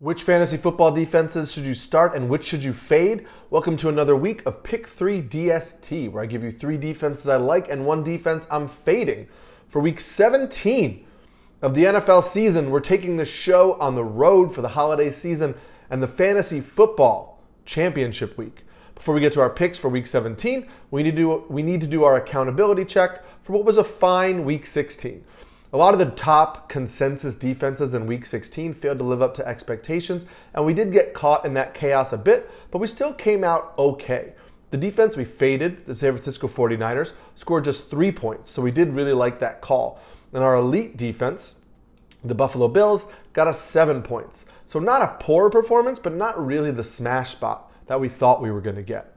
Which fantasy football defenses should you start and which should you fade? Welcome to another week of Pick 3 DST, where I give you 3 defenses I like and 1 defense I'm fading. For week 17 of the NFL season, we're taking the show on the road for the holiday season and the fantasy football championship week. Before we get to our picks for week 17, we need to do our accountability check for what was a fine week 16. A lot of the top consensus defenses in week 16 failed to live up to expectations, and we did get caught in that chaos a bit, but we still came out okay. The defense we faded, the San Francisco 49ers, scored just 3 points, so we did really like that call. And our elite defense, the Buffalo Bills, got us 7 points. So not a poor performance, but not really the smash spot that we thought we were going to get.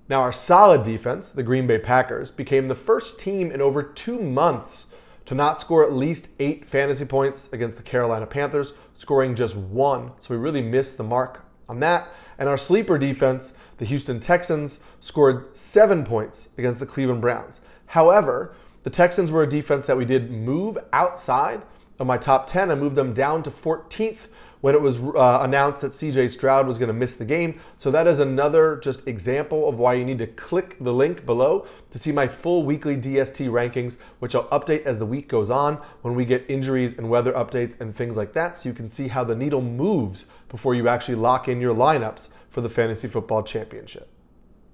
Now our solid defense, the Green Bay Packers, became the first team in over 2 months to not score at least 8 fantasy points against the Carolina Panthers, scoring just 1. So we really missed the mark on that. And our sleeper defense, the Houston Texans, scored 7 points against the Cleveland Browns. However, the Texans were a defense that we did move outside of my top 10. I moved them down to 14th when it was announced that CJ Stroud was going to miss the game. So that is another just example of why you need to click the link below to see my full weekly DST rankings, which I'll update as the week goes on when we get injuries and weather updates and things like that, so you can see how the needle moves before you actually lock in your lineups for the Fantasy Football Championship.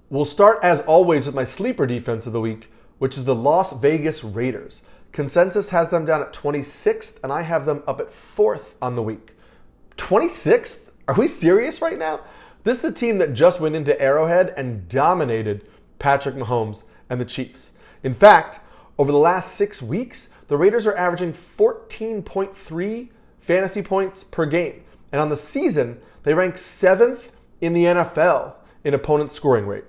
We'll start as always with my sleeper defense of the week, which is the Las Vegas Raiders. Consensus has them down at 26th, and I have them up at 4th on the week. 26th? Are we serious right now? This is the team that just went into Arrowhead and dominated Patrick Mahomes and the Chiefs. In fact, over the last 6 weeks, the Raiders are averaging 14.3 fantasy points per game. And on the season, they rank 7th in the NFL in opponent scoring rate.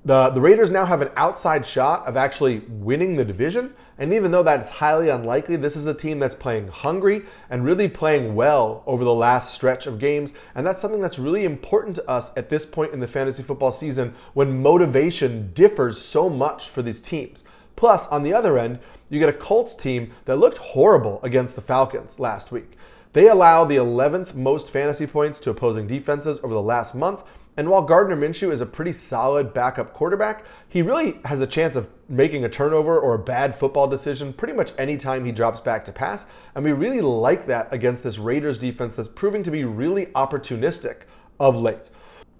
The Raiders now have an outside shot of actually winning the division, and even though that's highly unlikely, this is a team that's playing hungry and really playing well over the last stretch of games, and that's something that's really important to us at this point in the fantasy football season when motivation differs so much for these teams. Plus, on the other end, you get a Colts team that looked horrible against the Falcons last week. They allow the 11th most fantasy points to opposing defenses over the last month. And while Gardner Minshew is a pretty solid backup quarterback, he really has a chance of making a turnover or a bad football decision pretty much any time he drops back to pass. And we really like that against this Raiders defense that's proving to be really opportunistic of late.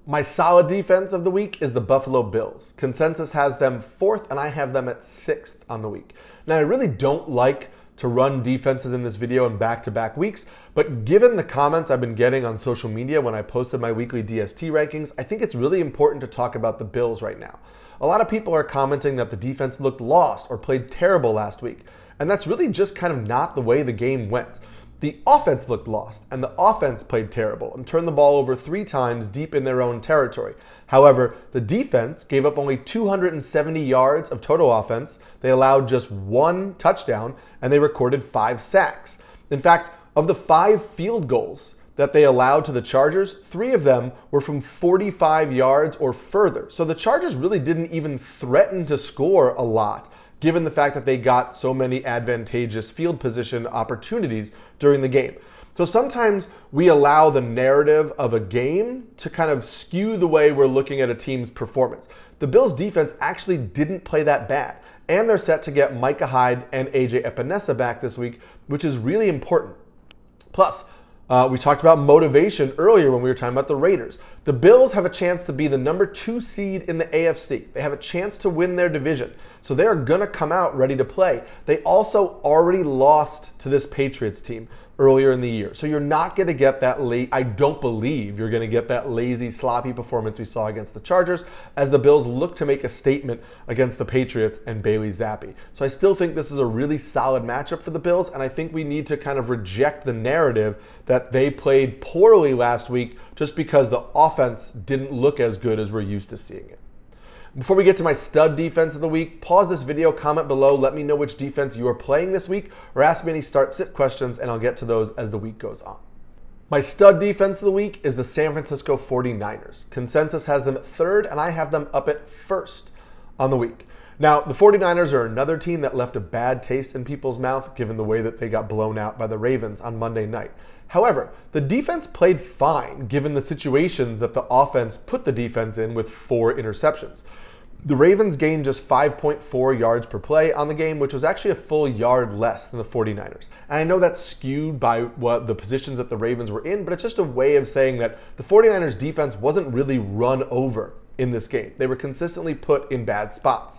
My solid defense of the week is the Buffalo Bills. Consensus has them 4th, and I have them at 6th on the week. Now, I really don't like to run defenses in this video in back-to-back weeks, but given the comments I've been getting on social media when I posted my weekly DST rankings, I think it's really important to talk about the Bills right now. A lot of people are commenting that the defense looked lost or played terrible last week, and that's really just kind of not the way the game went. The offense looked lost, and the offense played terrible and turned the ball over 3 times deep in their own territory. However, the defense gave up only 270 yards of total offense. They allowed just 1 touchdown, and they recorded 5 sacks. In fact, of the 5 field goals that they allowed to the Chargers, 3 of them were from 45 yards or further. So the Chargers really didn't even threaten to score a lot, given the fact that they got so many advantageous field position opportunities during the game. So sometimes we allow the narrative of a game to kind of skew the way we're looking at a team's performance. The Bills defense actually didn't play that bad, and they're set to get Micah Hyde and AJ Epinesa back this week, which is really important. Plus, we talked about motivation earlier when we were talking about the Raiders. The Bills have a chance to be the number 2 seed in the AFC. They have a chance to win their division. So they are going to come out ready to play. They also already lost to this Patriots team earlier in the year. So you're not going to get that I don't believe you're going to get that lazy, sloppy performance we saw against the Chargers as the Bills look to make a statement against the Patriots and Bailey Zappi. So I still think this is a really solid matchup for the Bills, and I think we need to kind of reject the narrative that they played poorly last week just because the offense didn't look as good as we're used to seeing it. Before we get to my stud defense of the week, pause this video, comment below, let me know which defense you are playing this week, or ask me any start-sit questions, and I'll get to those as the week goes on. My stud defense of the week is the San Francisco 49ers. Consensus has them at 3rd, and I have them up at 1st on the week. Now, the 49ers are another team that left a bad taste in people's mouth given the way that they got blown out by the Ravens on Monday night. However, the defense played fine given the situations that the offense put the defense in with 4 interceptions. The Ravens gained just 5.4 yards per play on the game, which was actually a full yard less than the 49ers. And I know that's skewed by what the positions that the Ravens were in, but it's just a way of saying that the 49ers defense wasn't really run over in this game. They were consistently put in bad spots.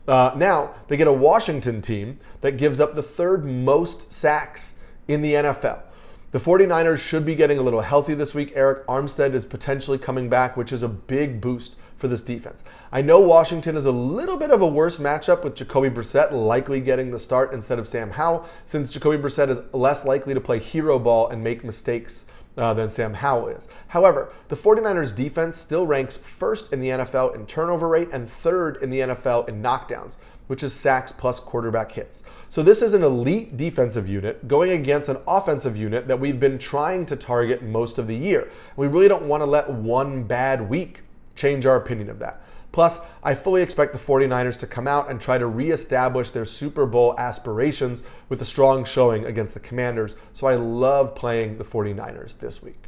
Now, they get a Washington team that gives up the 3rd most sacks in the NFL. The 49ers should be getting a little healthy this week. Eric Armstead is potentially coming back, which is a big boost for this defense. I know Washington is a little bit of a worse matchup with Jacoby Brissett likely getting the start instead of Sam Howell, since Jacoby Brissett is less likely to play hero ball and make mistakes than Sam Howell is. However, the 49ers defense still ranks 1st in the NFL in turnover rate and 3rd in the NFL in knockdowns, which is sacks plus quarterback hits. So this is an elite defensive unit going against an offensive unit that we've been trying to target most of the year. We really don't want to let one bad week change our opinion of that. Plus, I fully expect the 49ers to come out and try to reestablish their Super Bowl aspirations with a strong showing against the Commanders, so I love playing the 49ers this week.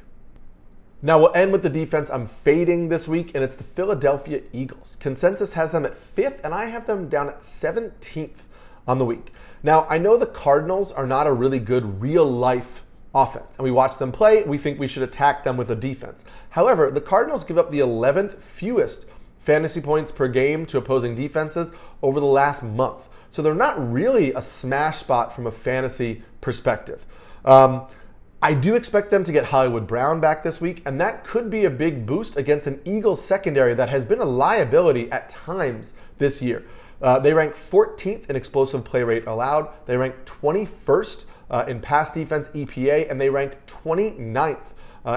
Now we'll end with the defense I'm fading this week, and it's the Philadelphia Eagles. Consensus has them at 5th, and I have them down at 17th on the week. Now, I know the Cardinals are not a really good real-life offense, and we watch them play, we think we should attack them with a defense. However, the Cardinals give up the 11th fewest fantasy points per game to opposing defenses over the last month. So they're not really a smash spot from a fantasy perspective. I do expect them to get Hollywood Brown back this week, and that could be a big boost against an Eagles secondary that has been a liability at times this year. They rank 14th in explosive play rate allowed. They rank 21st in pass defense EPA, and they rank 29th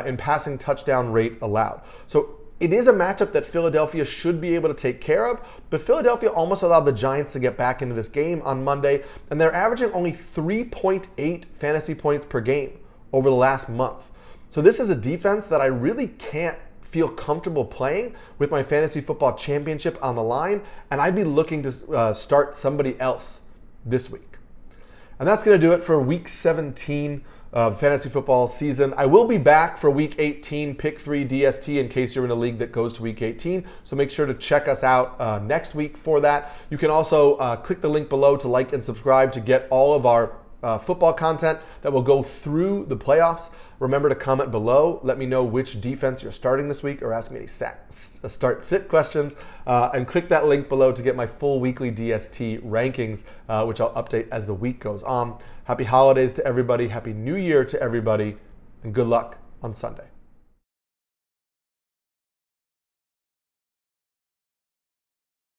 in passing touchdown rate allowed. So it is a matchup that Philadelphia should be able to take care of, but Philadelphia almost allowed the Giants to get back into this game on Monday, and they're averaging only 3.8 fantasy points per game over the last month. So this is a defense that I really can't feel comfortable playing with my fantasy football championship on the line, and I'd be looking to start somebody else this week. And that's going to do it for week 17 of fantasy football season. I will be back for week 18 pick 3 DST in case you're in a league that goes to week 18. So make sure to check us out next week for that. You can also click the link below to like and subscribe to get all of our football content that will go through the playoffs. Remember to comment below. Let me know which defense you're starting this week, or ask me any start-sit questions. And click that link below to get my full weekly DST rankings, which I'll update as the week goes on. Happy holidays to everybody. Happy New Year to everybody. And good luck on Sunday.